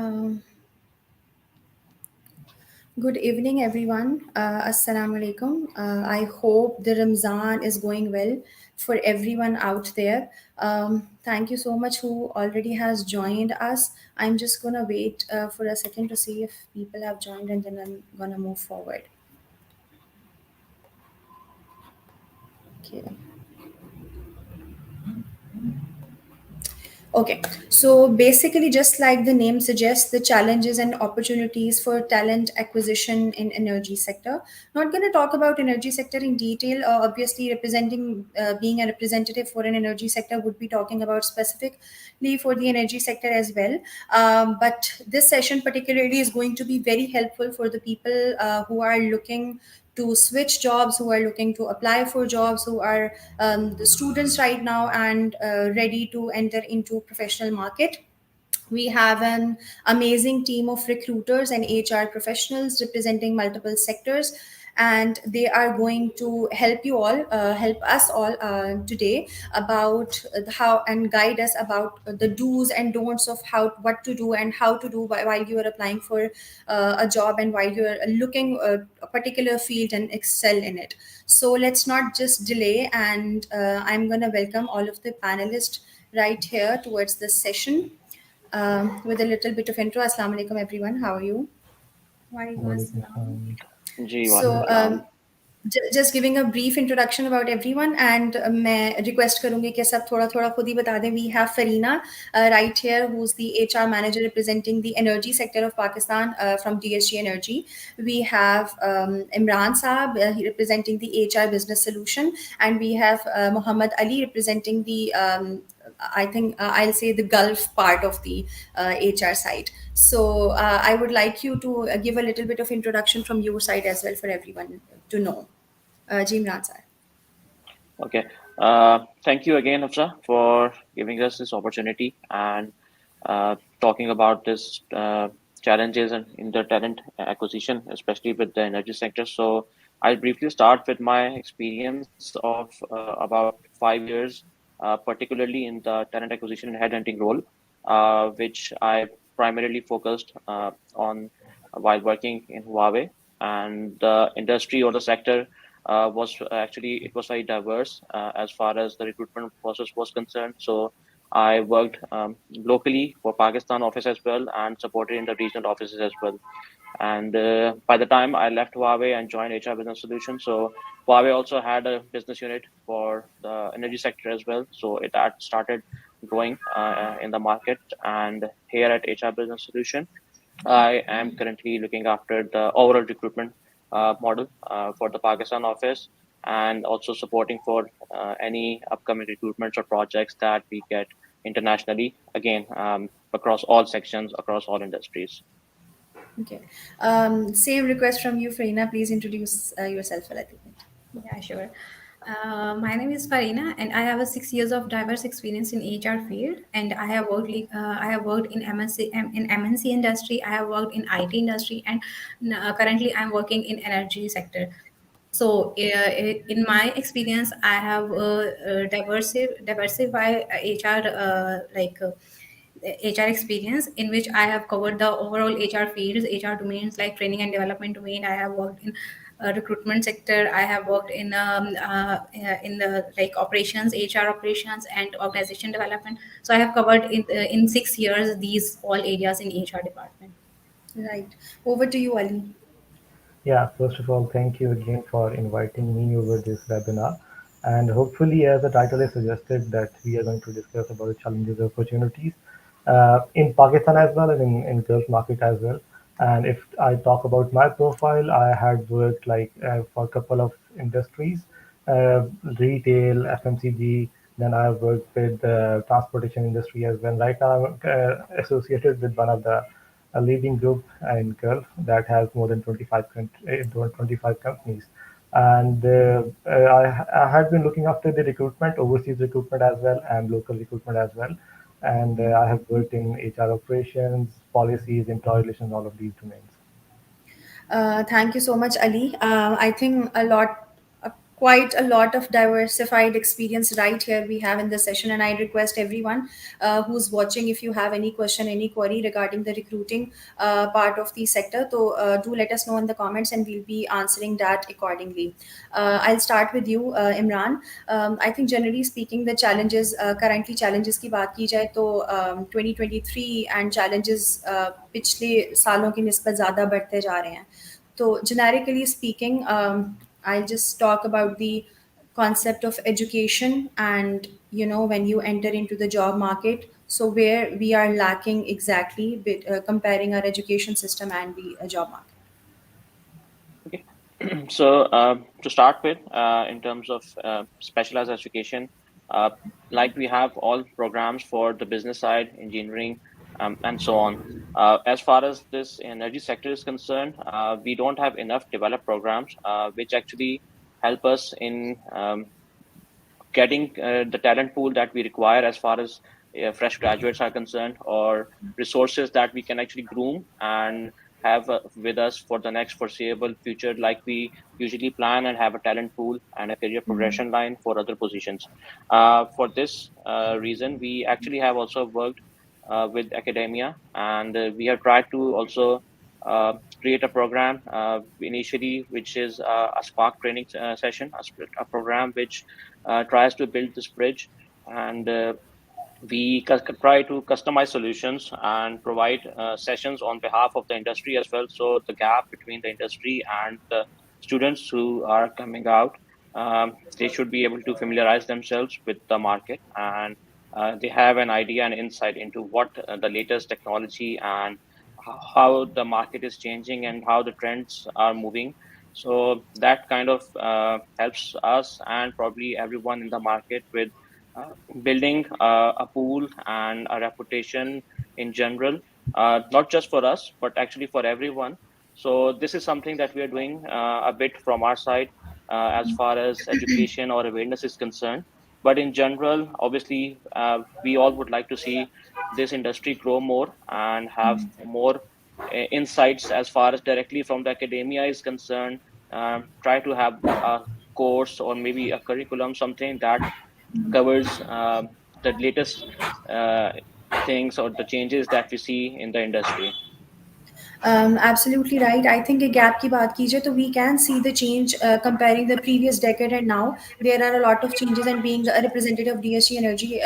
Um, Good evening, everyone. Assalamu alaikum. I hope the Ramzan is going well for everyone out there. Thank you so much who already has joined us. I'm just gonna wait for a second to see if people have joined, and then I'm gonna move forward. Okay. Okay, so basically, just like the name suggests, the challenges and opportunities for talent acquisition in energy sector. Not going to talk about energy sector in detail. Obviously, being a representative for an energy sector would be talking about specifically for the energy sector as well. But this session particularly is going to be very helpful for the people who are looking to switch jobs, who are looking to apply for jobs, who are the students right now and ready to enter into professional market. We have an amazing team of recruiters and HR professionals representing multiple sectors, and they are going to help us all today about how and guide us about the do's and don'ts of how what to do and how to do while you are applying for a job and while you are looking a particular field and excel in it. So let's not just delay, and I'm going to welcome all of the panelists right here towards this session with a little bit of intro. Assalamu alaikum, everyone. How are you? Walaikum assalam. Ji So, वालेकुम सलाम just giving a brief introduction about everyone, and मैं request करूँगी कि सब थोड़ा थोड़ा खुद ही बता दें. We have Farina right here, who's the HR manager representing the energy sector of Pakistan from DSG Energy. We have Imran Saab representing the HR business solution, and we have Muhammad Ali representing the I think I'll say the Gulf part of the HR side. So I would like you to give a little bit of introduction from your side as well for everyone to know. Jimran sir. okay thank you again Hafsa for giving us this opportunity and talking about this challenges in the talent acquisition, especially with the energy sector. So I'll briefly start with my experience of about 5 years, particularly in the talent acquisition and headhunting role, which I primarily focused on while working in Huawei. And the industry or the sector was actually it was very diverse as far as the recruitment process was concerned. So I worked locally for Pakistan office as well and supported in the regional offices as well. And by the time I left Huawei and joined HR Business Solutions, so Huawei also had a business unit for the energy sector as well. So it had started growing in the market. And here at HR Business Solution, I am currently looking after the overall recruitment model for the Pakistan office and also supporting for any upcoming recruitments or projects that we get internationally, again, across all sections, across all industries. Okay. Same request from you, Farina. Please introduce yourself a little bit. Yeah, sure. My name is Farina, and I have a 6 years of diverse experience in HR field. And I have worked in MNC industry. I have worked in IT industry, and currently I'm working in energy sector. So, in my experience, I have diversify HR HR experience in which I have covered the overall HR fields, HR domains like training and development domain. I have worked in recruitment sector. I have worked in the like operations, HR operations, and organization development. So I have covered in 6 years these all areas in HR department. Right. Over to you, Ali. Yeah, first of all, thank you again for inviting me over this webinar. And hopefully, as the title has suggested, that we are going to discuss about the challenges and opportunities in Pakistan as well and in Gulf market as well. And if I talk about my profile, I had worked for a couple of industries, uh, retail, FMCG. Then I have worked with the transportation industry as well. Right now, I'm associated with one of the a leading group in Gulf that has more than 25 companies. And I had been looking after the recruitment, overseas recruitment as well, and local recruitment as well. And I have worked in HR operations, policies, employee relations, all of these domains. Thank you so much, Ali. I think a lot quite a lot of diversified experience right here we have in the session. And I request everyone who's watching, if you have any question, any query regarding the recruiting part of the sector, so do let us know in the comments and we'll be answering that accordingly. I'll start with you, Imran. I think generally speaking, the challenges, currently challenges की बात की जाए तो 2023 and challenges पिछले सालों की निस्बत ज़्यादा बढ़ते जा रहे हैं. So generically speaking, I'll just talk about the concept of education and when you enter into the job market. So where we are lacking exactly, comparing our education system and the job market. Okay. So to start with, in terms of specialized education, uh, like we have all programs for the business side, engineering, and so on. As far as this energy sector is concerned, we don't have enough developed programs which actually help us in getting the talent pool that we require as far as fresh graduates are concerned, or resources that we can actually groom and have with us for the next foreseeable future, like we usually plan and have a talent pool and a career progression line for other positions. For this reason, we actually have also worked with academia, and we have tried to also create a program initially, which is a Spark training session, a program which tries to build this bridge, and we try to customize solutions and provide sessions on behalf of the industry as well. So the gap between the industry and the students who are coming out, they should be able to familiarize themselves with the market, and they have an idea and insight into what the latest technology and how the market is changing and how the trends are moving. So that kind of helps us and probably everyone in the market with uh, building a pool and a reputation in general, not just for us, but actually for everyone. So this is something that we are doing a bit from our side as far as education or awareness is concerned. But in general, obviously, we all would like to see this industry grow more and have more insights as far as directly from the academia is concerned. Try to have a course or maybe a curriculum, something that covers the latest uh, things or the changes that we see in the industry. Absolutely right. I think a gap की बात कीजिए तो we can see the change comparing the previous decade and now. There are a lot of changes, and being a representative of DSG Energy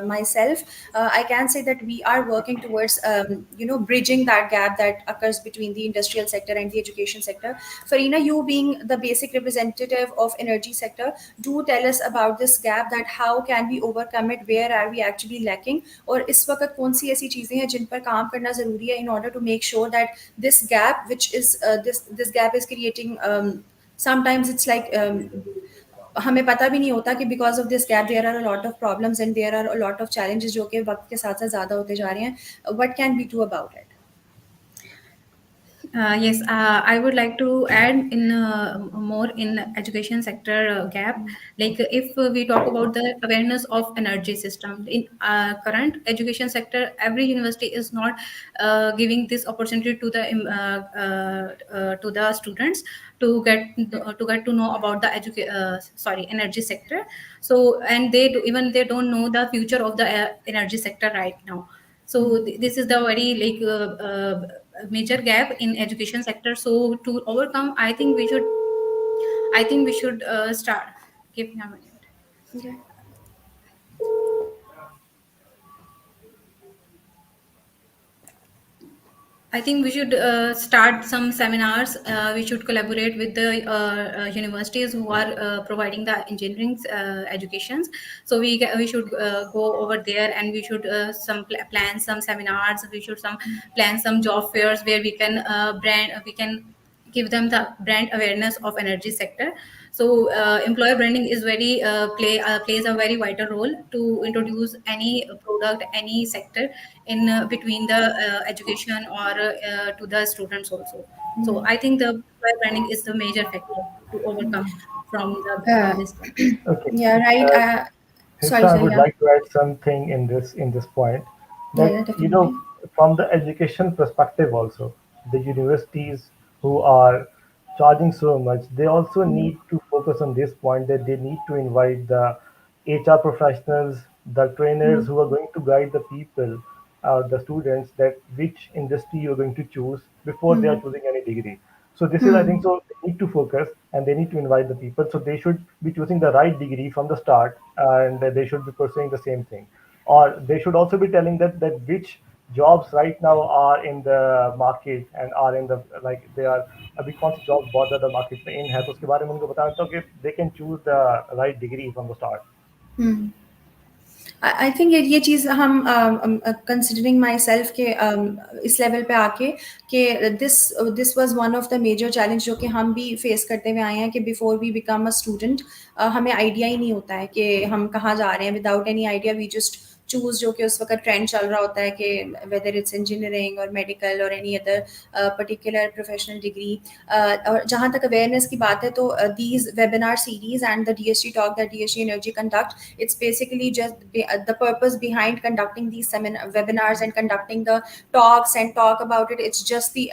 myself, I can say that we are working towards bridging that gap that occurs between the industrial sector and the education sector. Farina, you being the basic representative of energy sector, do tell us about this gap, that how can we overcome it, where are we actually lacking, और इस वक्त कौन सी ऐसी चीज़ें हैं जिन पर काम करना ज़रूरी है in order to make sure that this gap, which is this gap is creating, sometimes it's like हमें पता भी नहीं होता कि because of this gap there are a lot of problems and there are a lot of challenges जो कि वक्त के साथ साथ ज़्यादा होते जा रहे हैं. What can we do about it? Yes, I would like to add in more in education sector gap. Like if we talk about the awareness of energy system in current education sector, every university is not giving this opportunity to the students to get to know about the energy sector. So and even they don't know the future of the energy sector right now. So this is the very major gap in education sector. So to overcome, I think we should start. Give me a minute. Okay. I think we should start some seminars. We should collaborate with the universities who are providing the engineering educations. So we should go over there, and we should plan some seminars. We should some plan some job fairs where we can give them the brand awareness of energy sector. So employer branding is very plays a very vital role to introduce any product, any sector in between the education or to the students also. So I think the employer branding is the major factor to overcome Uh, from this gap. Okay. yeah, right. Uh, Sorry, Hifsa, I sorry. would Yeah, like to add something in this point yeah, that yeah, definitely. from the education perspective also, the universities who are charging so much, they also need to focus on this point that they need to invite the HR professionals, the trainers who are going to guide the people, the students, that which industry you're going to choose before they are choosing any degree. So this is, I think, so they need to focus and they need to invite the people. So they should be choosing the right degree from the start, and they should be pursuing the same thing. Or they should also be telling that which jobs right now are in the market and are in the, like they are, अभी कौन सी job बहुत ज़्यादा market में इन है, तो उसके बारे में उनको बताता हूँ कि they can choose the right degree from the start. I think ये चीज़ हम कंसिडरिंग माई सेल्फ के इस लेवल पे आके कि this was one of the major challenge जो कि हम भी फेस करते हुए आए हैं कि before we become a student हमें आइडिया ही नहीं होता है कि हम कहाँ जा रहे हैं without any idea we just choose जो कि उस वक्त ट्रेंड चल रहा होता है कि वेदर इट्स इंजीनियरिंग और मेडिकल और any other particular professional degree और जहाँ तक अवेयरनेस की बात है तो these webinar series and the DSG talk that DSG energy conduct it's basically just the purpose behind conducting these webinars and conducting the talks and talk about it, it's just the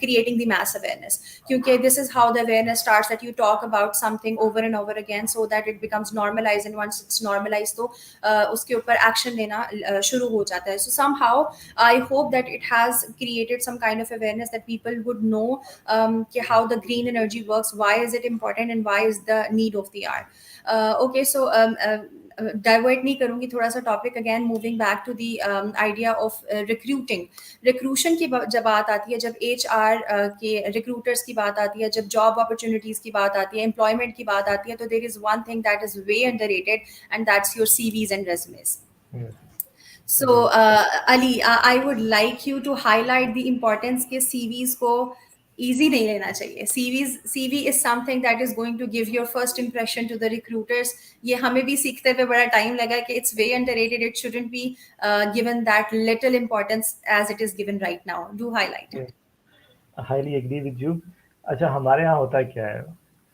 creating the mass awareness because this is how the awareness starts, that you talk about something over and over again so that it becomes normalized, and once it's normalized तो उसके ऊपर action लेना शुरू हो जाता है. So somehow I hope that it has created some kind of awareness that people would know कि how the green energy works, why is it important, and why is the need of the hour. Okay, so divert नहीं करूंगी थोड़ा सा topic, again moving back to the idea of recruiting. Recruitment की जब बात आती है, जब HR के रिक्रूटर्स की बात आती है, जब जॉब अपॉर्चुनिटीज की बात आती है, एम्प्लॉयमेंट की बात आती है, तो there is one thing that is way underrated and that's your CVs and resumes. Yes, So, agreed. Ali, I would like you to highlight the importance के CVs को easy नहीं लेना चाहिए. CV is something that is going to give your first impression to the recruiters. ये हमें भी सीखते हुए बड़ा time लगा कि it's way underrated. It shouldn't be given that little importance as it is given right now. Do highlight Yes, it. Highly agree with you. अच्छा, हमारे यहाँ होता है क्या है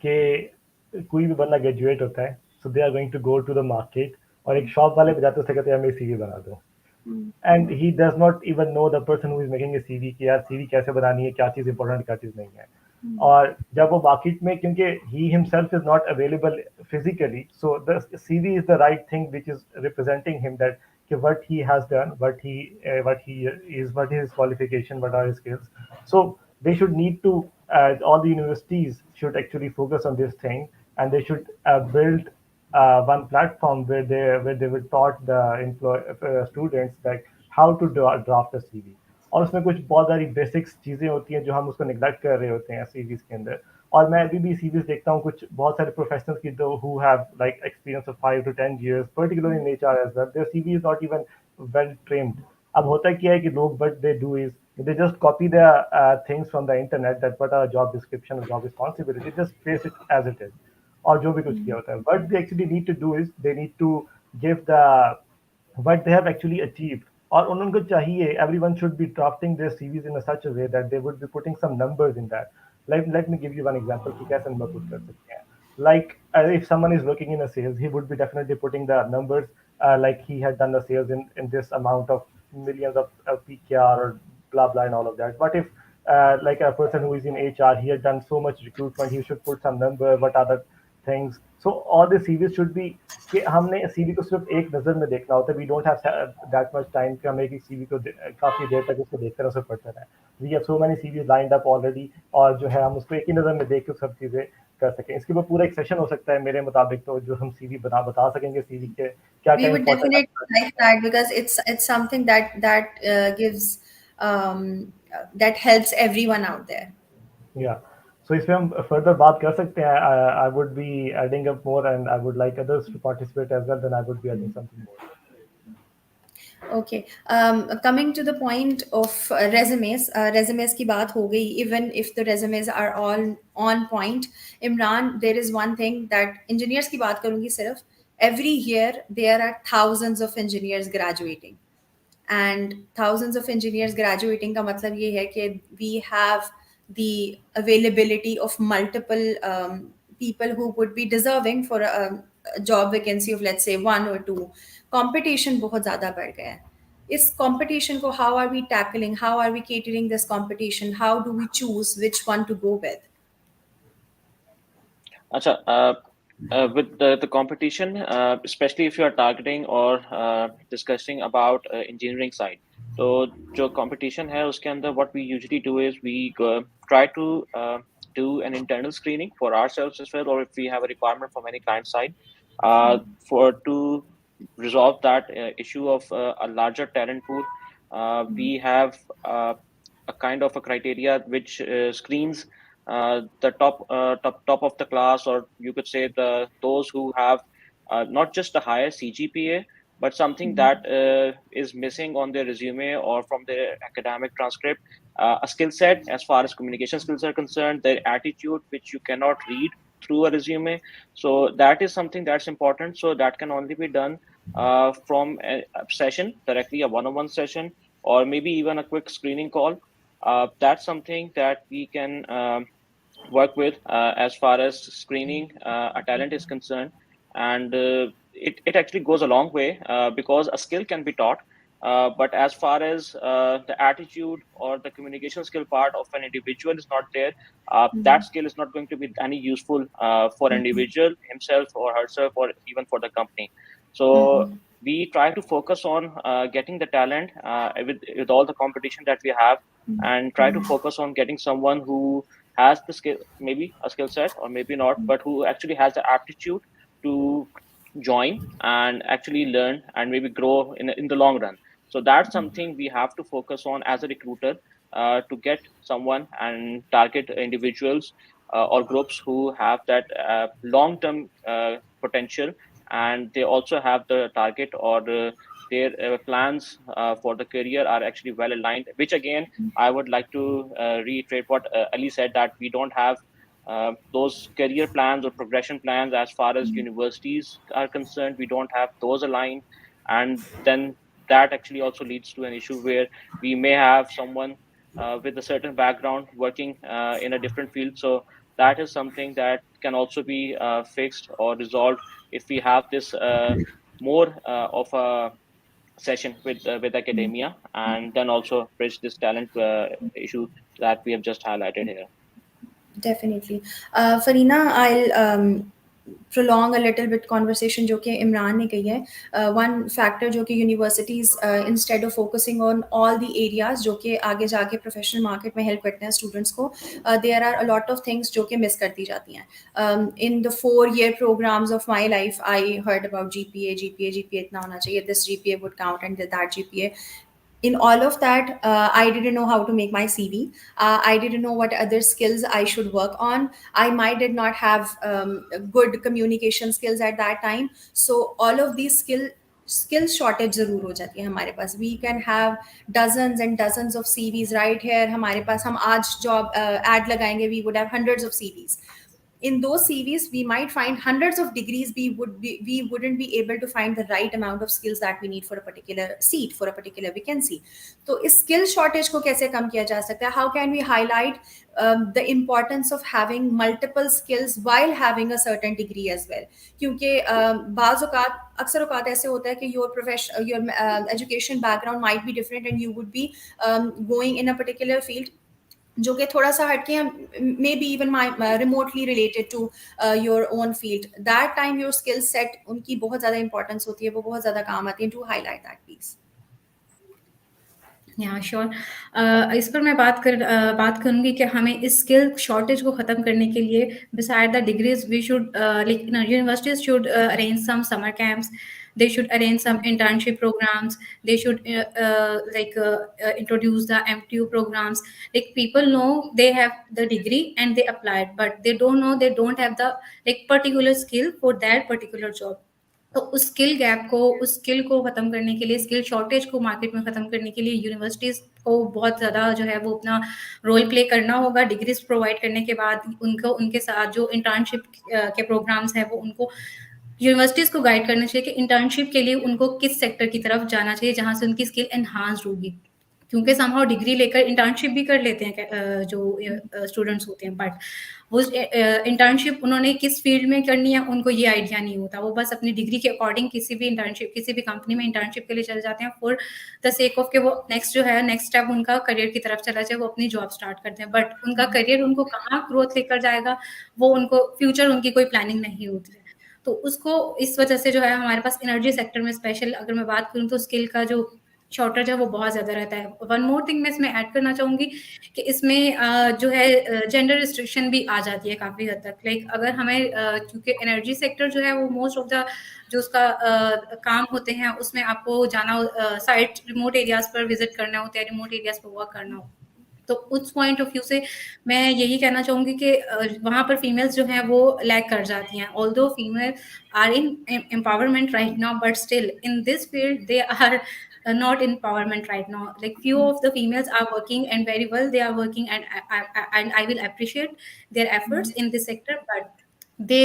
कि कोई भी बंदा ग्रेजुएट होता है, so they are going to go to the market और एक शॉप वाले पे जाते हैं, उससे कहते हैं हमें सीवी बना दो. And he does not even know the person who is making a CV कि यार सीवी कैसे बनानी है, क्या चीज़ इंपॉर्टेंट क्या चीज़ नहीं है. और जब वो मार्केट में, क्योंकि he himself is not available physically, so the CV is the right thing which is representing him that what he has done, what he is, what is his qualification, what are his skills. So they should need to, all the universities should actually focus on this thing, and they should build one platform where they will taught the students like how to draft a CV. और उसमें कुछ बहुत सारी basics चीज़ें होती हैं जो हम उसको निगलेक्ट कर रहे होते हैं सीवीज के अंदर. और मैं अभी भी सीवीज देखता हूँ कुछ बहुत सारे प्रोफेशनल्स की, दो who have like experience of 5 to 10 years, particularly in HR as well, their CV is not even well trained. अब होता क्या है कि लोग, but they do is they just copy the things from the internet, that what are job description or job responsibility, just paste it as it is, और जो भी कुछ किया होता है. What they actually need to do is they need to give the what they have actually achieved. और उनको चाहिए, everyone should be drafting their CVs in a such a way that they would be putting some numbers in that. Like, let me give you one example कि कैसे number put कर सकते हैं. Like, if someone is looking in a sales, he would be definitely putting the numbers, like he had done the sales in this amount of millions of PKR or blah blah and all of that. What if like a person who is in HR, he had done so much recruitment, he should put some number, what are the things. So all the CVs should be कि हमने CV को सिर्फ एक नज़र में देखना होता है. We don't have that much time कि हम एक सीवी को काफ़ी देर तक उसको देखते रह, उसे पढ़ते रहें. We have so many CVs lined up already, और जो है हम उसको एक ही नज़र में देख के सब चीज़ें कर सकें. इसके ऊपर पूरा एक सेशन हो सकता है मेरे मुताबिक, तो जो हम सीवी बता सकेंगे सीवी के क्या We क्या would important. definitely like that because it's something that gives that helps everyone out there. या सो इस पे हम फर्दर बात कर सकते हैं. I would be adding up more and I would like others to participate as well, then I would be adding something more. Okay. Coming to the point of resumes की बात हो गई. Even if the resumes are all on point, Imran, there is one thing that engineers की बात करूंगी सिर्फ. Every year there are thousands of engineers graduating, and thousands of engineers graduating का मतलब ये है कि we have the availability of multiple people who would be deserving for a job vacancy of let's say one or two. Competition बहुत ज़्यादा बढ़ गया है. इस competition को how are we tackling? How are we catering this competition? How do we choose which one to go with? Acha, with the competition, especially if you are targeting or discussing about engineering side, तो जो competition है उसके अंदर what we usually do is we try to do an internal screening for ourselves as well, or if we have a requirement from any client side, for to resolve that issue of a larger talent pool. We have a kind of a criteria which screens the top of the class, or you could say the those who have not just the higher CGPA, but something that is missing on their resume or from their academic transcript, a skill set as far as communication skills are concerned, their attitude, which you cannot read through a resume. So that is something that's important. So that can only be done from a session directly, a one-on-one session, or maybe even a quick screening call. That's something that we can work with as far as screening a talent is concerned. And it actually goes a long way because a skill can be taught. But as far as the attitude or the communication skill part of an individual is not there, that skill is not going to be any useful for an individual himself or herself, or even for the company. So we try to focus on getting the talent with all the competition that we have, and try to focus on getting someone who has the skill, maybe a skill set or maybe not, but who actually has the aptitude to join and actually learn and maybe grow in the long run. So that's something we have to focus on as a recruiter, to get someone and target individuals or groups who have that long-term potential, and they also have the target, or their plans for the career are actually well aligned, which again I would like to reiterate what Ali said, that we don't have those career plans or progression plans as far as universities are concerned. We don't have those aligned. And then that actually also leads to an issue where we may have someone with a certain background working in a different field. So that is something that can also be fixed or resolved if we have this more of a session with academia, and then also bridge this talent issue that we have just highlighted here. Definitely. Farina, I'll prolong a little bit conversation जो कि इमरान ने कही है. One factor जो कि universities instead of focusing on all the areas जो कि आगे जाके professional market में help करते हैं students को, there are a lot of things जो कि miss करती जाती हैं. In the 4-year programs of my life, I heard about GPA इतना होना चाहिए, this GPA would count and that GPA. In all of that, I didn't know how to make my CV. I didn't know what other skills I should work on. I might did not have good communication skills at that time. So all of these skill shortage जरूर हो जाती है हमारे पास. We can have dozens and dozens of CVs right here हमारे पास. हम आज job ad लगाएंगे, we would have hundreds of CVs. In those CVs, we might find hundreds of degrees. We wouldn't be able to find the right amount of skills that we need for a particular seat, for a particular vacancy. So, is skill shortage को कैसे कम किया जा सकता है? How can we highlight the importance of having multiple skills while having a certain degree as well? क्योंकि बाज़ औक़ात अक्सर औक़ात ऐसे होता है कि your education background might be different, and you would be going in a particular field जो कि थोड़ा सा हटके may be even remotely related to your own field. That time your skill set उनकी बहुत ज़्यादा इंपॉर्टेंस होती है, वो बहुत ज़्यादा काम आती है. To highlight that please. Yeah sure. इस पर मैं बात करूंगी कि हमें इस स्किल शॉर्टेज को ख़त्म करने के लिए beside the degrees we should like universities should arrange some summer camps. They should arrange some internship programs. They should introduce the MTU programs. Like people know they have the degree and they applied, but they don't know they don't have the like particular skill for that particular job. तो उस skill को ख़त्म करने के लिए, skill shortage को market में ख़त्म करने के लिए यूनिवर्सिटीज़ को बहुत ज़्यादा जो है वो अपना रोल प्ले करना होगा. डिग्रीज प्रोवाइड करने के बाद उनके साथ जो इंटर्नशिप के प्रोग्राम्स हैं वो उनको यूनिवर्सिटीज़ को गाइड करना चाहिए कि इंटर्नशिप के लिए उनको किस सेक्टर की तरफ जाना चाहिए जहाँ से उनकी स्किल एनहांस्ड होगी. क्योंकि समहाउ डिग्री लेकर इंटर्नशिप भी कर लेते हैं जो स्टूडेंट्स होते हैं, बट वो इंटर्नशिप उन्होंने किस फील्ड में करनी है उनको ये आइडिया नहीं होता। वो बस अपनी डिग्री के अकॉर्डिंग किसी भी इंटर्नशिप, किसी भी कंपनी में इंटर्नशिप के लिए चले जाते हैं फॉर द सेक ऑफ के वो नेक्स्ट जो है नेक्स्ट स्टेप उनका करियर की तरफ चला जाए, वो अपनी जॉब स्टार्ट करते हैं, बट उनका करियर उनको कहाँ ग्रोथ लेकर जाएगा वो उनको फ्यूचर उनकी कोई प्लानिंग नहीं होती है। तो उसको इस वजह से जो है हमारे पास एनर्जी सेक्टर में स्पेशल अगर मैं बात करूँ तो स्किल का जो शॉर्टेज है वो बहुत ज़्यादा रहता है। वन मोर थिंग मैं इसमें ऐड करना चाहूँगी कि इसमें जो है जेंडर रिस्ट्रिक्शन भी आ जाती है काफ़ी हद तक। लाइक अगर हमें क्योंकि एनर्जी सेक्टर जो है वो मोस्ट ऑफ द जो उसका काम होते हैं उसमें आपको जाना साइट रिमोट एरियाज़ पर विजिट करना होता है, रिमोट एरियाज़ पर वर्क करना होता है। तो उस पॉइंट ऑफ व्यू से मैं यही कहना चाहूँगी कि वहाँ पर फीमेल्स जो हैं वो लैग कर जाती हैं। Although female are in empowerment right now, but still in this field they are not in empowerment right now. Like few of the females are working and very well they are working, and I will appreciate their efforts in this sector, but they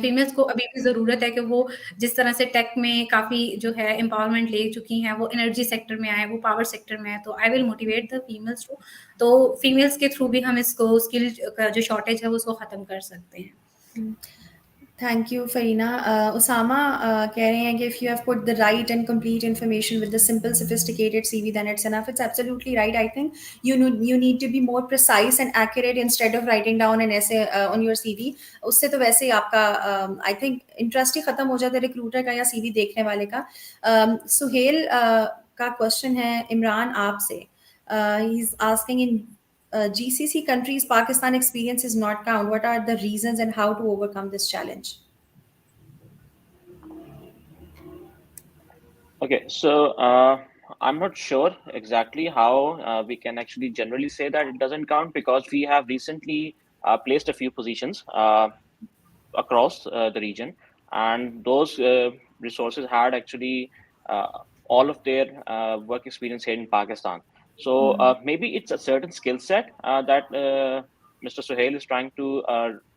females को अभी भी ज़रूरत है कि वो जिस तरह से टेक में काफ़ी जो है एम्पावरमेंट ले चुकी हैं, वो एनर्जी सेक्टर में आए, वो पावर सेक्टर में आए, तो I will motivate the females to. तो फीमेल्स के थ्रू भी हम इसको स्किल का जो शॉर्टेज है वो उसको ख़त्म कर सकते हैं। Thank you, Farina. Osama कह रहे हैं कि if you have put the right and complete information with the simple, sophisticated CV, then it's enough. It's absolutely right. I think you need to be more precise and accurate instead of writing down an essay on your CV. उससे तो वैसे ही आपका I think interest ही खत्म हो जाता है recruiter का या CV देखने वाले का. सुहेल का question है इमरान आपसे. He's asking in GCC countries, Pakistan experience is not count. What are the reasons and how to overcome this challenge? Okay, so I'm not sure exactly how we can actually generally say that it doesn't count, because we have recently placed a few positions across the region, and those resources had actually uh, all of their work experience here in Pakistan. So maybe it's a certain skill set that Mr. Suhail is trying to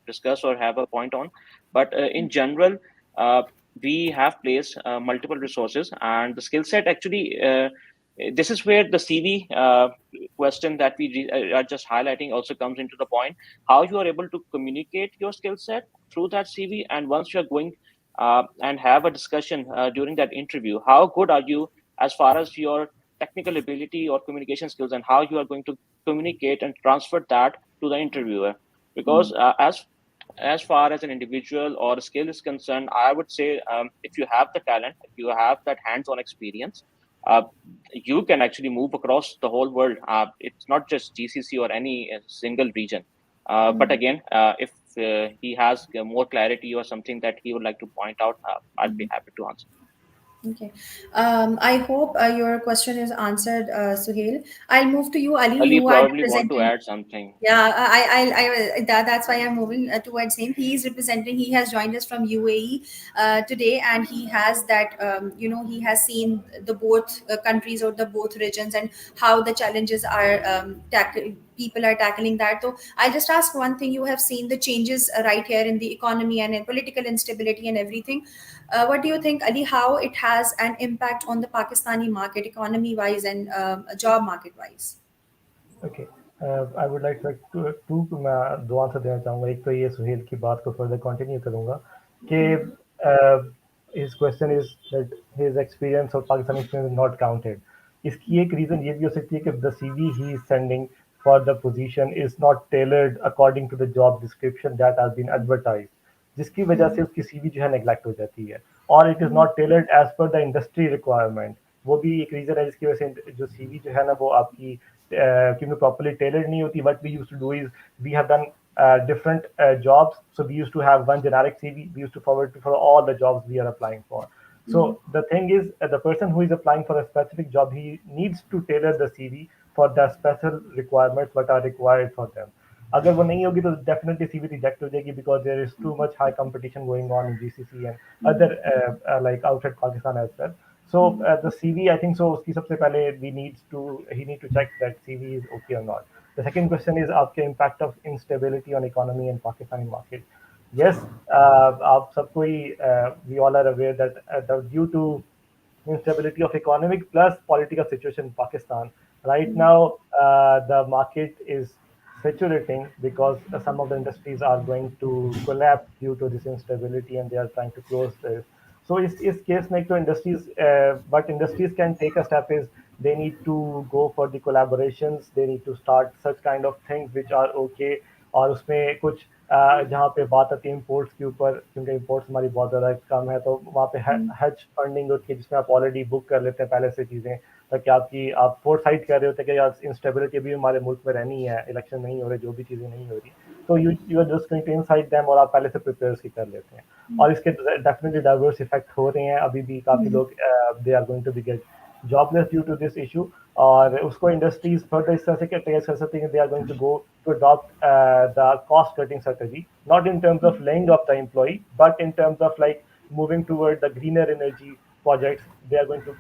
discuss or have a point on, but in general, uh, we have placed multiple resources, and the skill set actually. This is where the CV question that we are just highlighting also comes into the point. How you are able to communicate your skill set through that CV, and once you're going and have a discussion during that interview, how good are you as far as your technical ability or communication skills, and how you are going to communicate and transfer that to the interviewer. Because as far as an individual or a skill is concerned, I would say if you have the talent, if you have that hands-on experience, uh, you can actually move across the whole world. It's not just GCC or any single region. But again, if he has more clarity or something that he would like to point out, I'd be happy to answer. Okay. I hope your question is answered, Suhail. I'll move to you, Ali. Ali You are probably want to representing. add something. Yeah, that's why I'm moving towards him. He is representing. He has joined us from UAE today, and he has that. He has seen the both countries or the both regions and how the challenges are people are tackling that. So I'll just ask one thing. You have seen the changes right here in the economy and in political instability and everything. What do you think, Ali? How it has an impact on the Pakistani market, economy wise and job market wise? Okay, I would like to मैं दो answer देना चाहूँगा। एक तो ये सुहेल की बात को फर्दर कंटिन्यू करूँगा कि his question is that his experience और पाकिस्तानी एक्सपीरियंस नॉट काउंटेड। इसकी एक रीज़न ये भी हो सकती है कि द सीवी ही is sending for the position is not tailored according to the job description that has been advertised, जिसकी वजह से उसकी सीवी जो है नेग्लेक्ट हो जाती है, और it is not tailored as per the industry requirement. वो भी एक रीज़न है जिसकी वजह से जो सीवी जो है ना वो आपकी क्योंकि प्रॉपर्ली टेलर्ड नहीं होती। What we used to do is we have done different jobs, so we used to have one generic CV, we used to forward for all the jobs we are applying for. So the thing is, the person who is applying for a specific job, he needs to tailor the CV for the special requirements what are required for them. अगर वो नहीं होगी तो definitely CV reject हो जाएगी, because there is too much high competition going on in GCC and other like outside Pakistan as well. So the CV, I think so उसकी सबसे पहले he need to check that CV is okay or not. The second question is आपके impact of instability on economy and Pakistani market. Yes, आप सबको ही we all are aware that due to instability of economic plus political situation in Pakistan, Right now, the market is saturating because some of the industries are going to collapse due to this instability, and they are trying to close this. So, is case make to industries, what industries can take a step is they need to go for the collaborations. They need to start such kind of things which are okay, और उसमें कुछ जहाँ पे बात आती है imports के ऊपर, क्योंकि इम्पोर्ट्स हमारी बहुत ज़्यादा कम है, तो वहाँ पे हेज फंडिंग होती है जिसमें आप ऑलरेडी बुक कर लेते हैं पहले से चीज़ें, ताकि आपकी आप फोर्थ साइड कर रहे होते हैं कि यार इंस्टेबिलिटी भी हमारे मुल्क में रहनी है, इलेक्शन नहीं हो रहे, जो भी चीज़ें नहीं हो रही, तो you are just going to inside them, और आप पहले से प्रिपेयर ही कर लेते हैं। और इसके डेफिनेटली डाइवर्स इफेक्ट हो रहे हैं, अभी भी काफ़ी लोग they are going to be get jobless due to this issue, और उसको इंडस्ट्रीज फर्दर इस तरह से कैटेगराइज कर सकते हैं कि they are going to go to adopt the cost cutting strategy, not in terms of laying off the employee, but in terms of like moving toward the greener energy projects. They are going to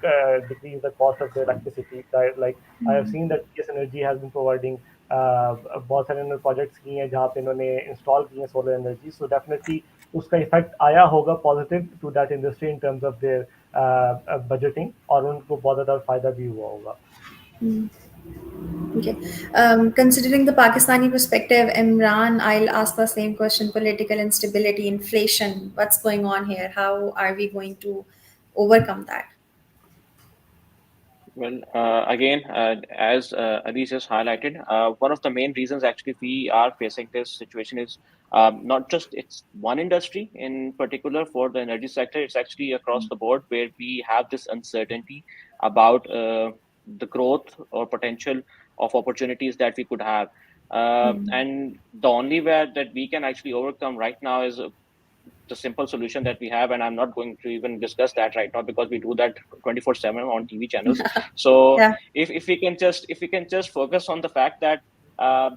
decrease the cost of the electricity. Like I have seen that PS Energy has been providing बहुत सारे उन्होंने projects किए हैं जहाँ पे इन्होंने install की है सोलर एनर्जी, सो डेफिनेटली उसका इफेक्ट आया होगा positive to that industry in terms of their budgeting, और उनको बहुत ज़्यादा फायदा भी हुआ होगा। Okay. Considering the Pakistani perspective, Imran, I'll ask the same question: political instability, inflation. What's going on here? How are we going to overcome that? Well, again, as Adi just highlighted, one of the main reasons actually we are facing this situation is not just it's one industry in particular for the energy sector. It's actually across the board where we have this uncertainty about the growth or potential of opportunities that we could have. And the only way that we can actually overcome right now is the simple solution that we have, and I'm not going to even discuss that right now because we do that 24/7 on TV channels. So Yeah. if we can just focus on the fact that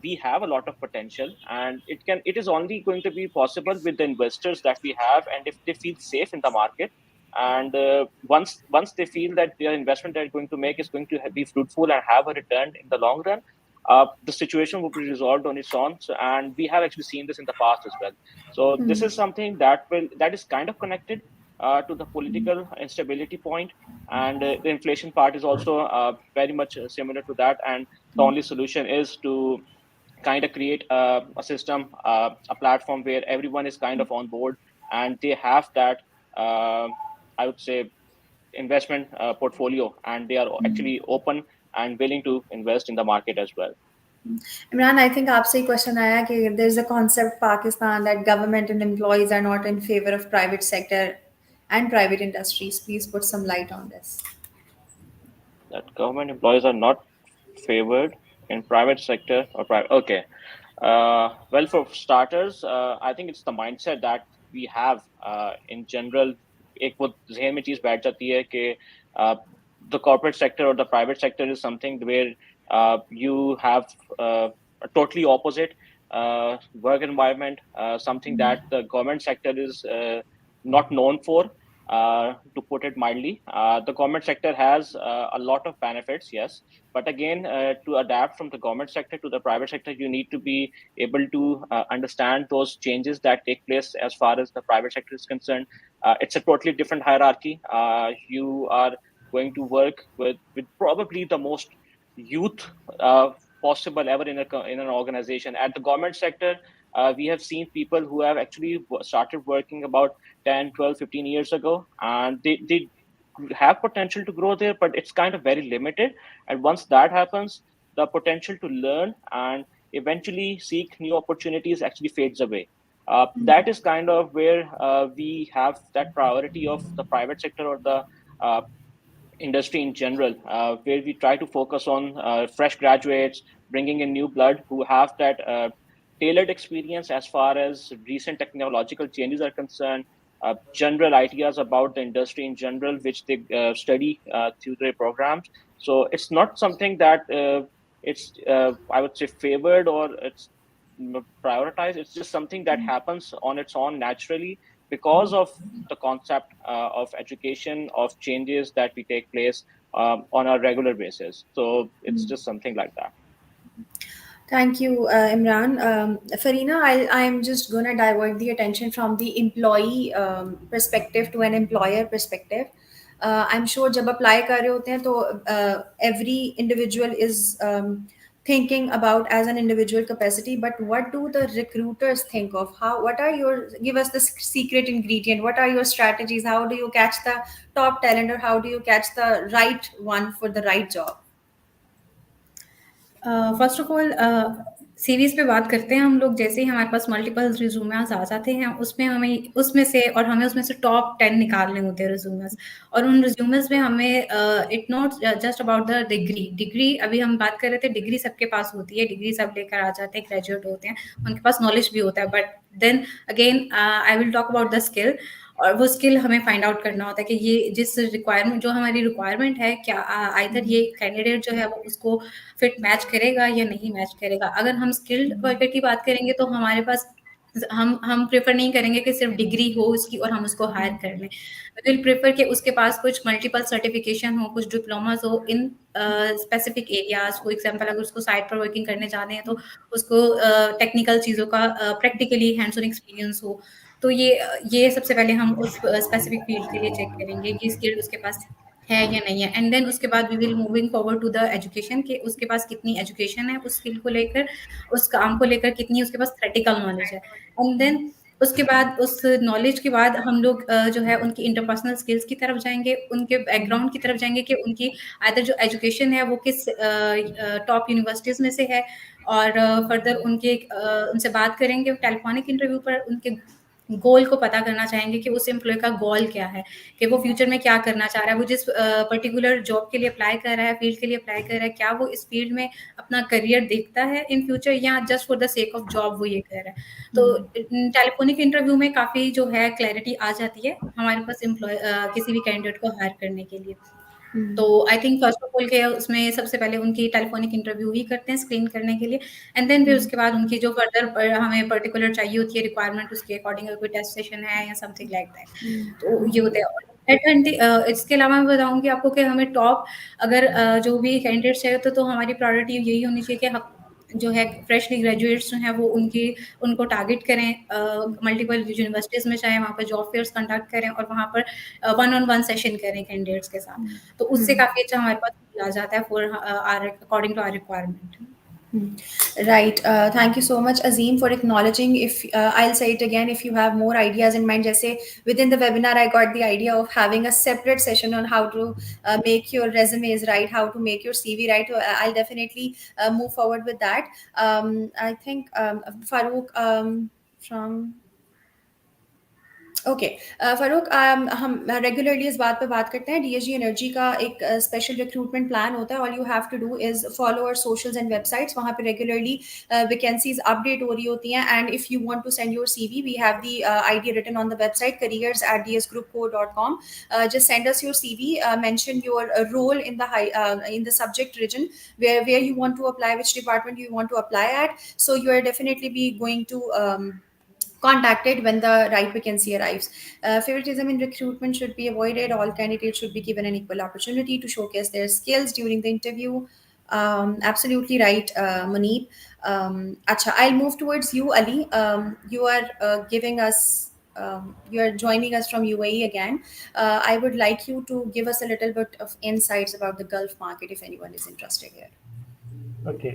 we have a lot of potential, and it is only going to be possible with the investors that we have, and if they feel safe in the market, and once they feel that their investment they're going to make is going to be fruitful and have a return in the long run, the situation will be resolved on its own. So, and we have actually seen this in the past as well. So this is something that is kind of connected to the political instability point, and the inflation part is also very much similar to that. And the only solution is to kind of create a system, a platform where everyone is kind of on board and they have that, uh, I would say, investment portfolio, and they are actually open and willing to invest in the market as well. Imran, I think आपसे ही question आया कि there's a concept Pakistan that government and employees are not in favor of private sector and private industries. Please put some light on this. That government employees are not favored in private sector or private. Okay. Well, for starters, I think it's the mindset that we have in general. एक वो जहन में चीज बैठ जाती है कि uh, the corporate sector or the private sector is something where you have a totally opposite work environment, something that the government sector is not known for. To put it mildly, the government sector has a lot of benefits, yes, but again, to adapt from the government sector to the private sector, you need to be able to understand those changes that take place as far as the private sector is concerned. It's a totally different hierarchy. You are going to work with probably the most youth possible ever in an organization. At the government sector, we have seen people who have actually started working about 10, 12, 15 years ago, and they have potential to grow there, but it's kind of very limited. And once that happens, the potential to learn and eventually seek new opportunities actually fades away. That is kind of where we have that priority of the private sector or the uh, industry in general, where we try to focus on fresh graduates, bringing in new blood who have that tailored experience as far as recent technological changes are concerned, general ideas about the industry in general, which they study through their programs. So it's not something that it's, I would say, favored or it's prioritized. It's just something that happens on its own naturally because of the concept of education, of changes that we take place on a regular basis. So it's just something like that. Thank you, Imran. Farina, I'm just going to divert the attention from the employee perspective to an employer perspective. I'm sure जब apply कर रहे होते हैं तो every individual is thinking about as an individual capacity, but what do the recruiters think of? How, what are your, give us the secret ingredient, what are your strategies, how do you catch the top talent, or how do you catch the right one for the right job? First of all series पे बात करते हैं हम लोग। जैसे ही हमारे पास multiple resumes आ जाते हैं, उसमें हमें उसमें से टॉप 10 निकालने होते हैं रिज्यूमेस। और उन रिज्यूमेस में हमें it not just about the degree अभी हम बात कर रहे थे, डिग्री सबके पास होती है, डिग्री सब लेकर आ जाते हैं, ग्रेजुएट होते हैं, उनके पास नॉलेज भी होता है, but then again I will talk about the skill. और वो स्किल हमें फाइंड आउट करना होता है कि ये जिस रिक्वायरमेंट, जो हमारी रिक्वायरमेंट है, क्या आइदर ये कैंडिडेट जो है वो उसको फिट मैच करेगा या नहीं मैच करेगा। अगर हम स्किल्ड वर्कर की बात करेंगे तो हमारे पास हम प्रेफर नहीं करेंगे कि सिर्फ डिग्री हो उसकी और हम उसको हायर कर लें। वी विल प्रेफर कि उसके पास कुछ मल्टीपल सर्टिफिकेशन हो, कुछ डिप्लोमास हो in specific areas. For example, अगर उसको साइट पर वर्किंग करने जाने हैं तो उसको टेक्निकल चीज़ों का प्रैक्टिकली हैंड्स ऑन एक्सपीरियंस हो। तो ये सबसे पहले हम उस स्पेसिफिक फील्ड के लिए चेक करेंगे कि स्किल उसके पास है या नहीं है। एंड देन उसके बाद we will moving forward to the education, कि उसके पास कितनी एजुकेशन है उस स्किल को लेकर, उस काम को लेकर कितनी उसके पास थ्योरेटिकल नॉलेज है। एंड देन उसके बाद, उस नॉलेज के बाद हम लोग जो है उनकी इंटरपर्सनल स्किल्स की तरफ जाएंगे, उनके बैकग्राउंड की तरफ जाएंगे कि उनकी आइदर जो एजुकेशन है वो किस टॉप यूनिवर्सिटीज में से है। और फर्दर उनसे बात करेंगे टेलीफोनिक इंटरव्यू पर, उनके गोल को पता करना चाहेंगे कि उस एम्प्लॉय का गोल क्या है, कि वो फ्यूचर में क्या करना चाह रहा है, वो जिस पर्टिकुलर जॉब के लिए अप्लाई कर रहा है, फील्ड के लिए अप्लाई कर रहा है, क्या वो इस फील्ड में अपना करियर देखता है इन फ्यूचर, या just for the sake of job वो ये कर रहा है। तो टेलीफोनिक इंटरव्यू में काफ़ी जो है क्लैरिटी आ जाती है हमारे पास किसी भी कैंडिडेट को हायर करने के लिए। तो I think first of all के उसमें सबसे पहले उनकी टेलीफोनिक इंटरव्यू ही करते हैं स्क्रीन करने के लिए। एंड देन फिर उसके बाद उनकी जो फर्दर हमें पर्टिकुलर चाहिए होती है रिक्वायरमेंट, उसके अकॉर्डिंग कोई टेस्ट सेशन है या समथिंग लाइक दैट, तो ये होता है। और इसके अलावा मैं बताऊंगी आपको कि हमें टॉप, अगर जो भी कैंडिडेट्स है तो हमारी प्रायोरिटी यही होनी चाहिए कि हम जो है फ्रेशली ग्रेजुएट्स जो हैं वो उनको टारगेट करें मल्टीपल यूनिवर्सिटीज़ में, चाहे वहाँ पर जॉब फेयर्स कंडक्ट करें और वहाँ पर वन ऑन वन सेशन करें कैंडिडेट्स के साथ। तो उससे काफ़ी अच्छा हमारे पास आ जाता है for according to our requirement. Right. Thank you so much, Azim, for acknowledging. If I'll say it again, if you have more ideas in mind, just say within the webinar, I got the idea of having a separate session on how to make your resumes right, how to make your CV right. I'll definitely move forward with that. I think Farouk from okay Farooq, हम regularly इस बात पे बात करते हैं। DSG energy का एक special recruitment plan होता है। All you have to do is follow our socials and websites, वहाँ पे रेगुलरली वैकेंसीज अपडेट हो रही होती हैं। And if you want to send your CV, we have the ID written on the website careers@dsgroupco.com. Just send us your CV, mention your role in the subject region where you want to apply, which department you want to apply at. So you are definitely be going to contacted when the right vacancy arrives. Favoritism in recruitment should be avoided. All candidates should be given an equal opportunity to showcase their skills during the interview. Absolutely right, Munib. Acha, I'll move towards you, Ali. You are giving us. You are joining us from UAE again. I would like you to give us a little bit of insights about the Gulf market, if anyone is interested here. Okay,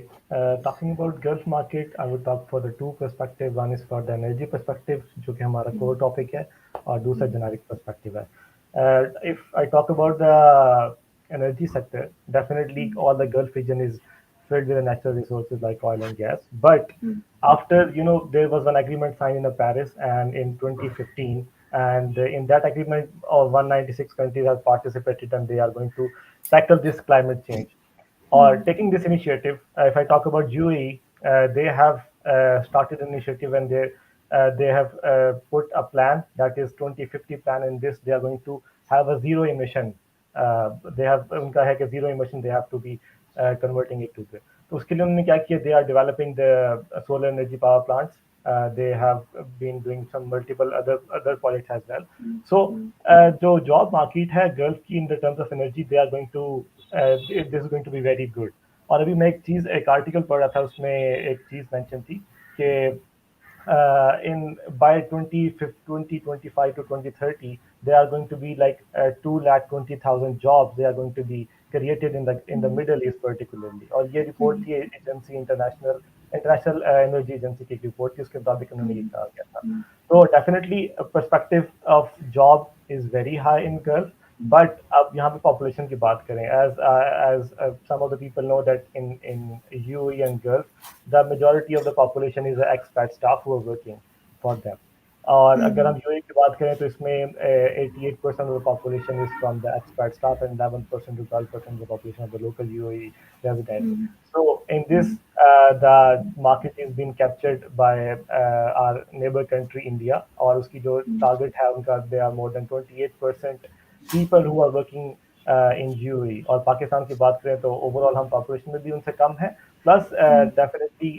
talking about Gulf market, I would talk for the two perspective. One is for the energy perspective, जो कि हमारा core topic है, और दूसरा generic perspective है. If I talk about the energy sector, definitely all the Gulf region is filled with the natural resources like oil and gas. But after, there was an agreement signed in Paris and in 2015, and in that agreement, all 196 countries have participated, and they are going to tackle this climate change or taking this initiative. If I talk about UAE, they have started an initiative, and they have put a plan that is 2050 plan. In this, they are going to have a zero emission. They have उनका है कि zero emission they have to be converting it to the. तो उसके लिए उन्होंने क्या किया? They are developing the solar energy power plants. They have been doing some multiple other projects as well. So जो job market है Gulf की in the terms of energy, they are going to this is going to be very good. और अभी मैं एक article पढ़ रहा था, उसमें एक चीज मेंशन थी कि in by 2025 to 2030, there are going to be like 2,20,000 jobs they are going to be created in the Middle East particularly. और ये रिपोर्ट थी एजेंसी इंटरनेशनल एनर्जी एजेंसी की एक रिपोर्ट थी, उसके मुताबिक उन्होंने ये कहा गया था. So definitely a perspective of job is very high in Gulf, but अब यहाँ पे population की बात करें, as some of the people know that in UAE and Gulf, the majority of the population is the expat staff who are working for them. और अगर हम UAE की बात करें तो इसमें 88% of the population is from the expat staff and 11% to 12% of the population of the local UAE residents. So in this, the market is being captured by our neighbor country India, और उसकी जो target है उनका, they are more than 28% people who are working in UAE. और पाकिस्तान की बात करें तो ओवरऑल हम पॉपुलेशन में भी उनसे कम है, प्लस डेफिनेटली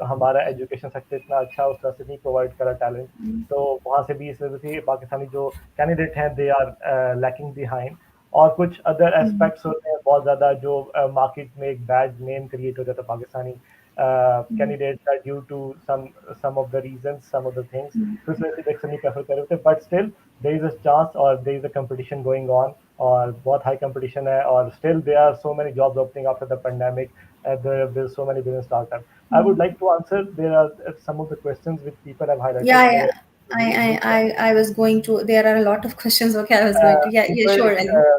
हमारा एजुकेशन सेक्टर इतना अच्छा उस तरह से नहीं प्रोवाइड करा टैलेंट, तो वहाँ से भी इस वजह से पाकिस्तानी जो कैंडिडेट हैं दे आर लैकिंग बिहाइंड. और कुछ अदर एस्पेक्ट्स होते हैं बहुत ज़्यादा जो मार्केट में एक बैड नेम क्रिएट हो जाता है Pakistani candidates are due to some of the reasons, some of the things. तो इस वजह से अक्सर नहीं प्रेफर कर रहे होते, but still there is a chance or there is a competition going on, और बहुत high competition है, और still there are so many jobs opening after the pandemic. There's so many business startups. I would like to answer. There are some of the questions which people have highlighted. Yeah, yeah. I was going to. There are a lot of questions. Okay, I was going to. Yeah, yeah, People, sure, Ali.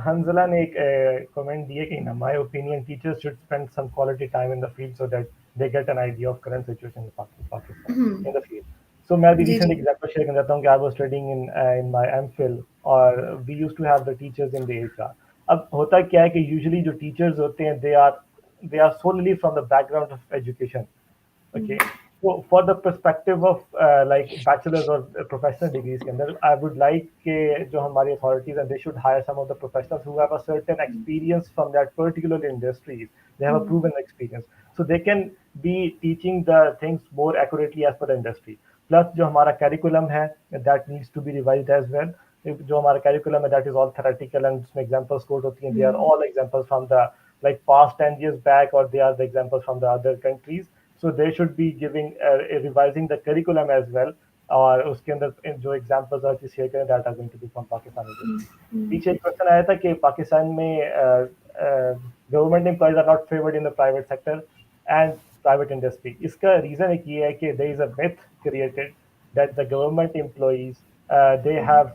Hanzala ने एक comment दिए कि in my opinion teachers should spend some quality time in the field so that they get an idea of current situation in Pakistan in the field. So मैं अभी जी recent जी. example share करना चाहता हूँ कि I was studying in my MPhil, और we used to have the teachers in the HR. अब होता क्या है कि usually जो teachers होते हैं they are solely from the background of education. Okay. So for the perspective of like bachelor's or professional degrees के अंदर, I would like कि जो हमारी authorities and they should hire some of the professionals who have a certain experience from that particular industry. They have a proven experience, so they can be teaching the things more accurately as per the industry. Plus जो हमारा curriculum है that needs to be revised as well. जो हमारा curriculum है that is all theoretical and उसमें examples quote होती हैं, they are all examples from the like past 10 years back, or they are the examples from the other countries. So they should be giving revising the curriculum as well, और उसके अंदर जो examples और चीज share करें that are going to be from Pakistan industry. पीछे एक question आया था कि पाकिस्तान में government employees are not favoured in the private sector and private industry. इसका रीजन एक ये है कि there is a myth created that the government employees they have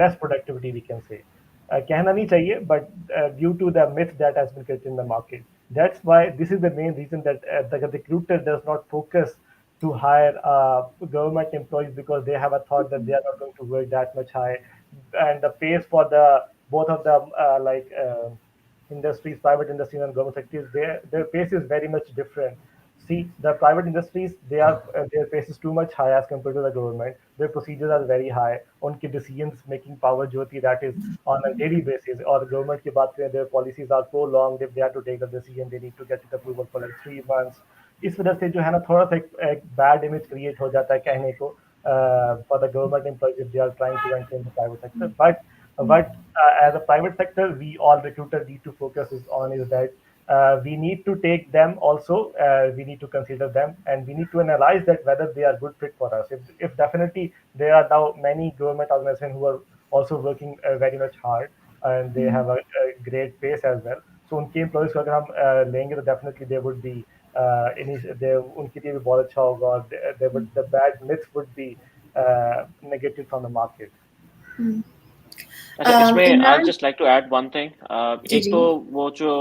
less productivity, we can say. कहना नहीं चाहिए, but due to the myth that has been created in the market, that's why this is the main reason that the recruiter does not focus to hire government employees, because they have a thought that they are not going to work that much high, and the pays for the both of the industries, private industries and government sectors, their pace is very much different. See, the private industries, their pace is too much high as compared to the government. Their procedures are very high. उनकी decisions making power जो होती है, that is on a daily basis. और government की बात करें, their policies are so long. If they have to take a decision, they need to get it approval for like 3 months. इस वजह से जो है ना थोड़ा सा एक bad image create हो जाता है कहने को for the government employees if they are trying to enter in the private sector. But as a private sector, we all recruiters need to focus on is that we need to take them also. We need to consider them, and we need to analyze that whether they are good fit for us. If definitely there are now many government organizations who are also working very much hard, and they have a great pace as well. So उनके employees को अगर हम लेंगे तो definitely they would be उनके लिए भी बहुत अच्छा होगा, और the bad myth would be negated from the market. अच्छा, इसमें I Imran, just like to add one thing. जी एक जी. तो वो जो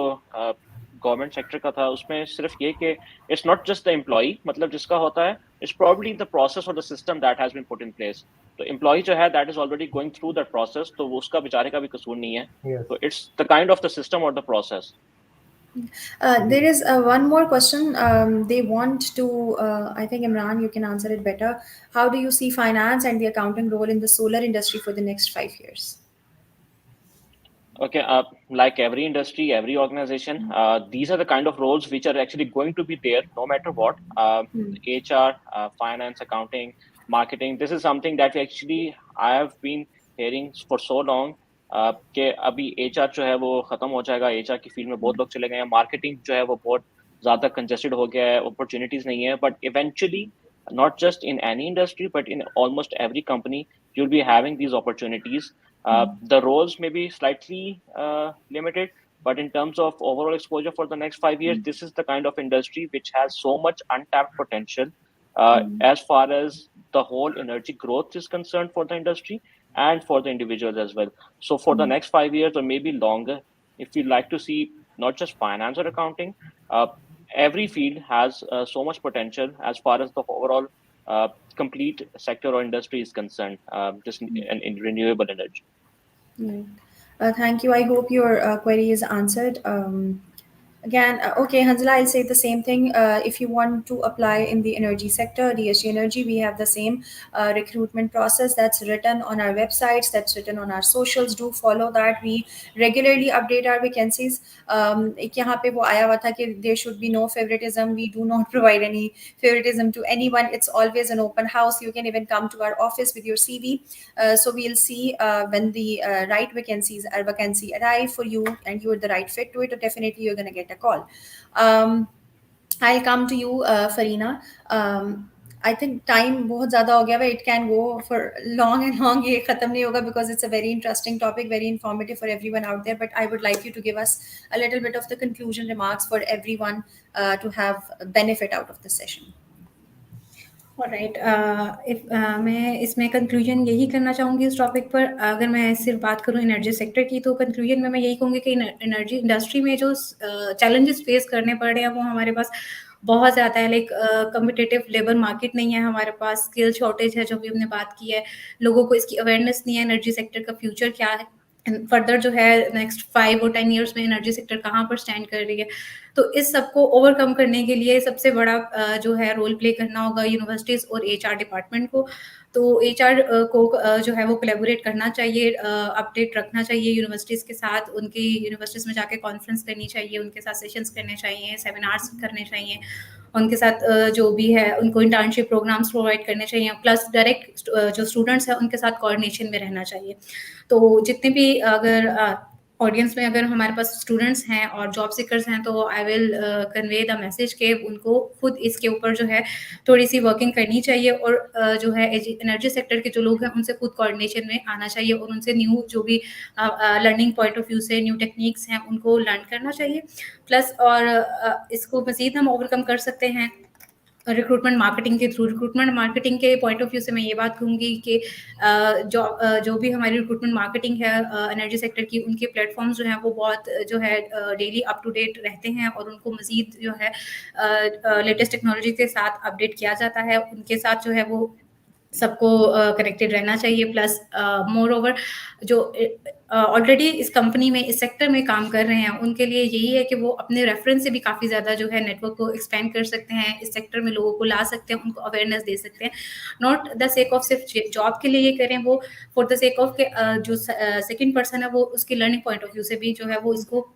गवर्नमेंट सेक्टर का था उसमें सिर्फ ये कि it's not just the employee, मतलब जिसका होता है इट्स प्रॉब्ली द प्रोसेस और the system that has been put in place. तो एम्प्लॉय जो है that is already going through that process, तो वो उसका बेचारे का भी कसूर नहीं है. Yes. तो it's the kind of the system और the process. There is one more question. They want to, I think, Imran, you can answer it better. How do you see finance and the accounting role in the solar industry for the next 5 years? Okay, like every industry, every organization, these are the kind of roles which are actually going to be there no matter what. HR, finance, accounting, marketing. This is something that we actually I have been hearing for so long. कि अभी HR जो है वो खत्म हो जाएगा, HR की field में बहुत लोग चले गए हैं, मार्केटिंग जो है वो बहुत ज़्यादा कंजेस्टेड हो गया है, अपॉर्चुनिटीज नहीं है. But eventually, not just in any industry but in almost every company, you'll be having these opportunities. The roles may be slightly limited, but in terms of overall exposure for the next 5 years, this is the kind of industry which has so much untapped potential as far as the whole energy growth is concerned for the industry and for the individuals as well. So for the next 5 years or maybe longer, if you'd like to see not just finance or accounting, uh, every field has so much potential as far as the overall complete sector or industry is concerned, just in renewable energy. Right. Thank you. I hope your query is answered. Again, okay, Hanzala, I'll say the same thing. If you want to apply in the energy sector, DSG Energy, we have the same recruitment process that's written on our websites, that's written on our socials. Do follow that. We regularly update our vacancies. एक यहाँ पे वो आया हुआ था कि there should be no favoritism. We do not provide any favoritism to anyone. It's always an open house. You can even come to our office with your CV. So we'll see when the right vacancy arrive for you and you're the right fit to it. Or definitely you're gonna get a call. Um, I'll come to you, Farina. I think time बहुत ज़्यादा हो गया है. It can go for long and long. ये खत्म नहीं होगा because it's a very interesting topic, very informative for everyone out there. But I would like you to give us a little bit of the conclusion remarks for everyone to have benefit out of the session. Right if मैं इसमें conclusion यही करना चाहूँगी इस topic पर. अगर मैं सिर्फ बात करूँ एनर्जी सेक्टर की, तो कंक्लूजन में मैं यही कहूँगी कि एनर्जी इंडस्ट्री में जो चैलेंजेस फेस करने पड़ रहे हैं वो हमारे पास बहुत ज़्यादा है. लाइक कम्पिटिटिव लेबर मार्केट नहीं है हमारे पास, स्किल शॉर्टेज है जो भी हमने बात की है, लोगों को इसकी अवेयरनेस नहीं है एनर्जी सेक्टर का फ्यूचर क्या है, फर्दर जो है नेक्स्ट 5 और 10 ईयर्स में एनर्जी सेक्टर कहाँ पर स्टैंड कर रही है. तो इस सबको ओवरकम करने के लिए सबसे बड़ा जो है रोल प्ले करना होगा यूनिवर्सिटीज़ और एचआर डिपार्टमेंट को. तो एचआर को जो है वो कोलैबोरेट करना चाहिए, अपडेट रखना चाहिए यूनिवर्सिटीज़ के साथ, उनकी यूनिवर्सिटीज़ में जाके कॉन्फ्रेंस करनी चाहिए, उनके साथ सेशंस करने चाहिए, सेमिनार्स करने चाहिए, उनके साथ जो भी है उनको इंटर्नशिप प्रोग्राम्स प्रोवाइड करने चाहिए, प्लस डायरेक्ट जो स्टूडेंट्स हैं उनके साथ कोऑर्डिनेशन में रहना चाहिए. तो जितने भी अगर ऑडियंस में अगर हमारे पास स्टूडेंट्स हैं और जॉब सीकर्स हैं, तो I will convey the message कि उनको खुद इसके ऊपर जो है थोड़ी सी वर्किंग करनी चाहिए, और जो है एनर्जी सेक्टर के जो लोग हैं उनसे खुद कोऑर्डिनेशन में आना चाहिए, और उनसे न्यू जो भी लर्निंग पॉइंट ऑफ व्यू से न्यू टेक्निक्स हैं उनको लर्न करना चाहिए. प्लस और इसको मज़ीद हम ओवरकम कर सकते हैं रिक्रूटमेंट मार्केटिंग के थ्रू. रिक्रूटमेंट मार्केटिंग के पॉइंट ऑफ व्यू से मैं ये बात कहूँगी कि जो भी हमारी रिक्रूटमेंट मार्केटिंग है एनर्जी सेक्टर की, उनके प्लेटफॉर्म्स जो हैं वो बहुत जो है डेली अप टू डेट रहते हैं, और उनको मज़ीद जो है लेटेस्ट टेक्नोलॉजी के साथ अपडेट किया जाता है. उनके साथ जो है वो सबको कनेक्टेड रहना चाहिए. प्लस मोर ओवर जो ऑलरेडी इस कंपनी में इस सेक्टर में काम कर रहे हैं उनके लिए यही है कि वो अपने रेफरेंस से भी काफ़ी ज़्यादा जो है नेटवर्क को एक्सपेंड कर सकते हैं, इस सेक्टर में लोगों को ला सकते हैं, उनको अवेयरनेस दे सकते हैं. नॉट द सेक ऑफ सिर्फ जॉब के लिए ये करें, वो फॉर द सेक ऑफ के जो सेकेंड पर्सन है वो उसकी लर्निंग पॉइंट ऑफ व्यू से भी जो है वो इसको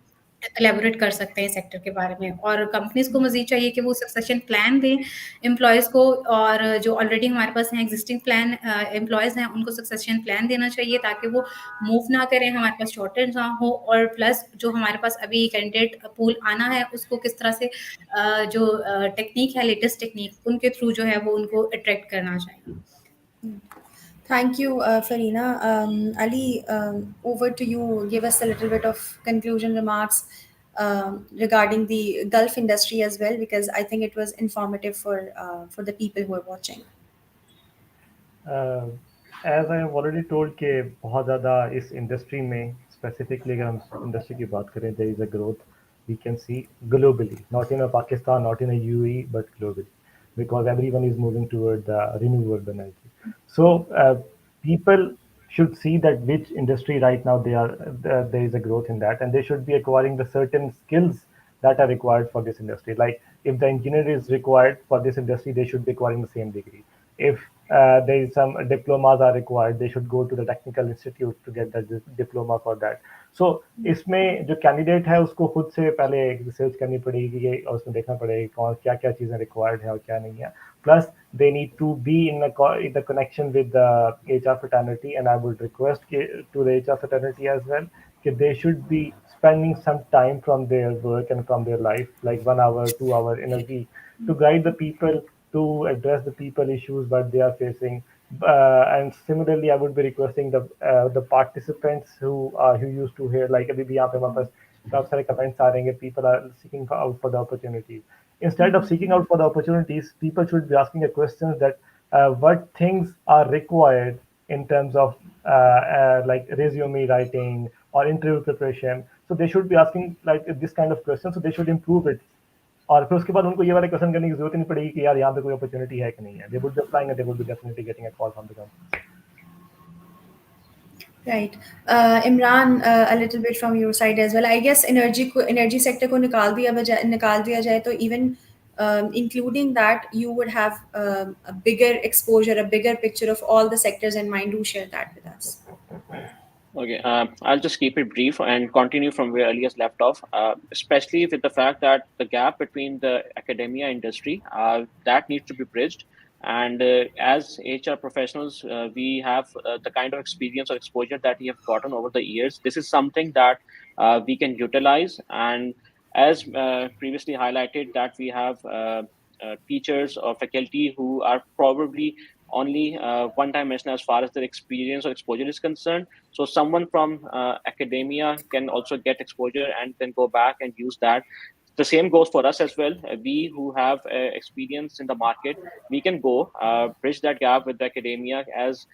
एलेबोरेट कर सकते हैं सेक्टर के बारे में. और कंपनीज को मजीद चाहिए कि वो सक्सेशन प्लान दें एम्प्लॉयज़ को, और जो ऑलरेडी हमारे पास हैं एग्जिस्टिंग प्लान एम्प्लॉयज़ हैं उनको सक्सेशन प्लान देना चाहिए, ताकि वो मूव ना करें, हमारे पास शॉर्टेज ना हो. और प्लस जो हमारे पास अभी कैंडिडेट पूल आना है उसको किस तरह से जो टेक्निक है, लेटेस्ट टेक्निक, उनके थ्रू जो है वो उनको अट्रैक्ट करना चाहिए. Thank you, Farina. Ali, over to you. Give us a little bit of conclusion remarks regarding the Gulf industry as well, because I think it was informative for the people who are watching. As I have already told कि बहुत ज़्यादा इस industry में specifically अगर हम industry की बात करें, there is a growth we can see globally, not in a Pakistan, not in a UAE, but globally, because everyone is moving toward the renewable energy. So people should see that which industry right now there is a growth in that, and they should be acquiring the certain skills that are required for this industry. Like if the engineer is required for this industry, they should be acquiring the same degree. If there is some diplomas are required, they should go to the technical institute to get the diploma for that. So इसमें जो candidate है उसको खुद से पहले research करनी पड़ेगी और उसमें देखना पड़ेगा कौन क्या क्या चीज़ें रिक्वायर्ड है और क्या नहीं है. Plus they need to be in the connection with the HR fraternity, and I would request to the HR fraternity as well that they should be spending some time from their work and from their life, like 1 hour, 2 hour in a week, to guide the people, to address the people issues that they are facing, And similarly, I would be requesting the participants who used to hear, like अभी भी यहाँ पे हमारे पास काफी सारे comments आ रहे हैं, people are seeking out for the opportunities. Instead of seeking out for the opportunities, people should be asking a question that what things are required in terms of like resume writing or interview preparation. So they should be asking like this kind of questions. So they should improve it. और फिर उसके बाद उनको ये वाले question करने की जरूरत ही नहीं पड़ेगी कि यार यहाँ पे कोई अपॉर्चुनिटी है कि नहीं है. They would be applying and they would be definitely getting a call from the company. Right. Imran, a little bit from your side as well. I guess energy sector को निकाल दिया जाए तो even including that, you would have a bigger exposure, a bigger picture of all the sectors in mind. Do share that with us. Okay, I'll just keep it brief and continue from where Elias left off, especially with the fact that the gap between the academia industry that needs to be bridged. And as HR professionals, we have the kind of experience or exposure that we have gotten over the years. This is something that we can utilize. And as previously highlighted, that we have teachers or faculty who are probably only one-dimensional as far as their experience or exposure is concerned. So someone from academia can also get exposure and then go back and use that. The same goes for us as well. We who have experience in the market, we can go bridge that gap with academia, as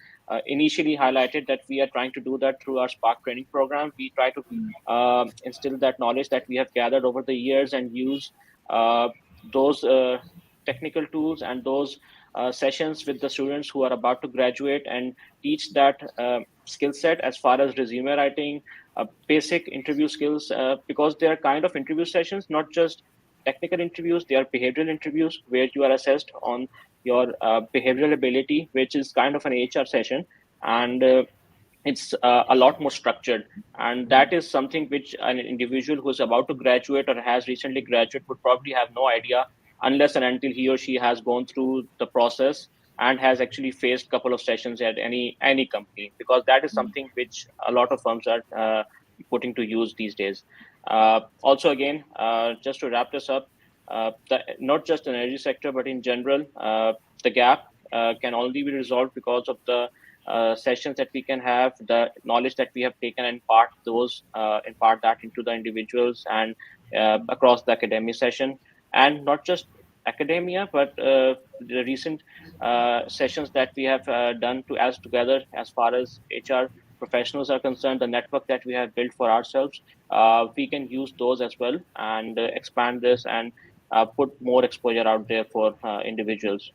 initially highlighted that we are trying to do that through our Spark training program. We try to instill that knowledge that we have gathered over the years and use those technical tools and those sessions with the students who are about to graduate and teach that skill set as far as resume writing, basic interview skills, because they are kind of interview sessions, not just technical interviews. They are behavioral interviews where you are assessed on your behavioral ability, which is kind of an HR session. And it's a lot more structured, and that is something which an individual who's about to graduate or has recently graduated would probably have no idea unless and until he or she has gone through the process and has actually faced a couple of sessions at any company, because that is something which a lot of firms are putting to use these days. Also, again, just to wrap this up, not just the energy sector but in general, the gap can only be resolved because of the sessions that we can have, the knowledge that we have taken, and impart that into the individuals and across the academic session, and not just academia, but the recent sessions that we have done to as together as far as HR professionals are concerned, the network that we have built for ourselves, we can use those as well and expand this and put more exposure out there for individuals.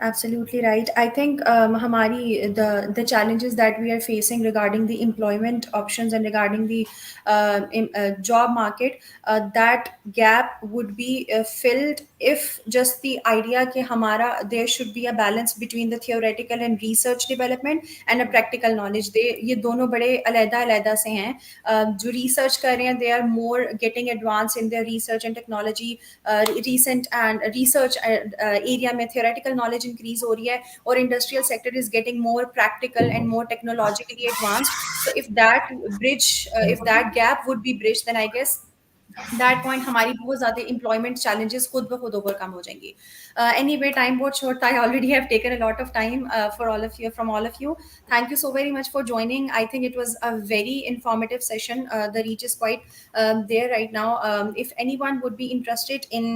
Absolutely right. I think the challenges that we are facing regarding the employment options and regarding the job market, that gap would be filled if just the idea कि हमारा there should be a balance between the theoretical and research development and a practical knowledge. They ये दोनों बड़े अलग-अलग से हैं. जो research कर रहे हैं, they are more getting advanced in their research and technology. Recent and research area में theoretical knowledge increase हो रही है, और industrial sector is getting more practical and more technologically advanced. So if that gap would be bridged, then I guess that point हमारी बहुत ज़्यादा employment challenges खुद ब खुद ओवरकम हो जाएंगी. एनी वे, टाइम बहुत शॉर्ट था. I already have taken a lot of time for all of you from all of you. Thank you so very much for joining. I think it was a very informative session. The reach is quite there right now. If anyone would be interested in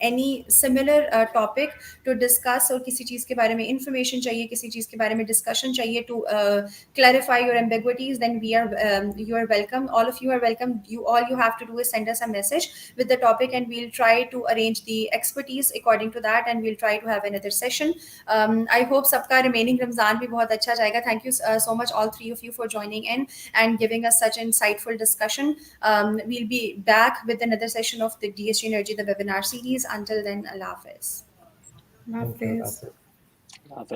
any similar topic to discuss, और किसी चीज़ के बारे में information चाहिए, किसी चीज़ के बारे में discussion चाहिए to clarify your ambiguities, then you are welcome. All of you are welcome. All you have to do is send us a message with the topic, and we'll try to arrange the expertise according to that, and we'll try to have another session. I hope सबका remaining Ramzan भी बहुत अच्छा जाएगा. Thank you so much, all three of you, for joining in and giving us such insightful discussion. We'll be back with another session of the DSG Energy, the webinar series. Until then, Allah Hafiz. Thank you. Hafiz. Hafiz.